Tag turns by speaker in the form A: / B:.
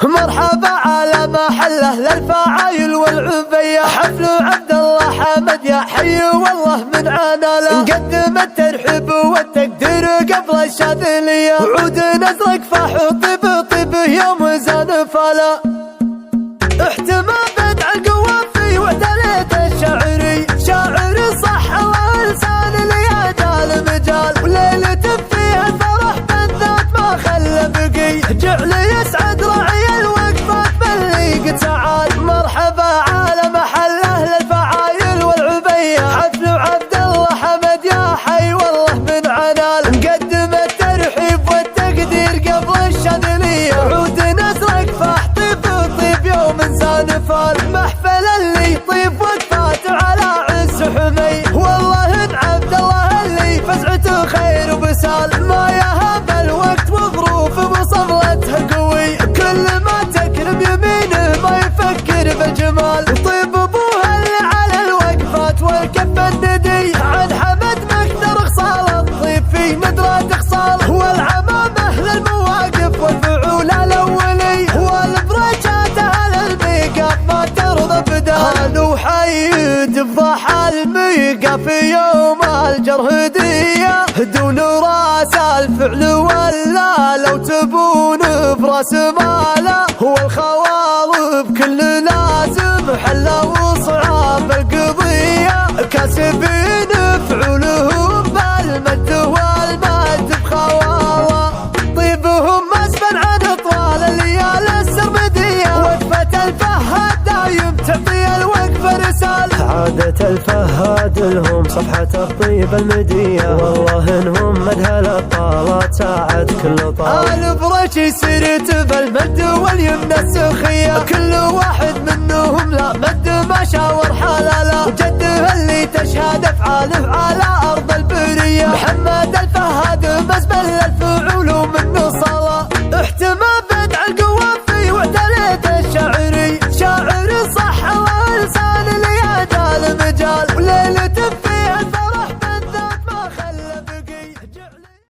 A: مرحبا على محله للفعايل والعبية، حفل عبد الله حمد يا حي والله من عناله، نقدم الترحيب والتقدير قبل الشاذلية، وعود نزرق فاح طيب طيبه يوم زان فلا، احتمى بدع القوافي واعتليت الشاعري، شاعري صح واللسان ليادى المجال، وليلة فيها الفرح بالذات ما خلى بقي، جعل يسعد راعي الوقفات باللي قد تعال، مرحبا على محله للفعايل والعبية، حفل عبد الله حمد يا حي والله من عنال، نقدم الترحيب والتقدير قبل الشاذلية، عود نزرق فاح طيب طيب يوم زانفال، محفل اللي يطيب وقفاته على عز حمي، والله ان عبد الله اللي فزعته خير وبسال، ما يهاب الوقت وظروف بصولته قوي، كل ما تكرم يمينه ما يفكر بالجمال، طيب ابوها اللي على الوقفات والكف الندي، عن حمد مقدر خصال الطيب في ندرة خصال، والعمامه للمواقف والفعول الاولي، والبريشات على الميقاف ما ترضى بدال، وحيد بضاح الميقاف في يوم الجر هديه، دون راس الفعل ولا لو تبون براس ماله، هو الخوالب كل لازم حله وصعاب القضيه، كاسبين فعولهم بالمد والمد بخواله، طيبهم مسبا عن طوال الليالي السرمديه، وقفه الفهد دايم تعطي الوقفه رساله،
B: عادة الفهاد لهم صفحة الطيب المدية، والله انهم مدها الطالات ساعد كل طال،
A: البرش يسيرت بالمد واليمنى السخية، كل واحد منهم لا مد ما شاء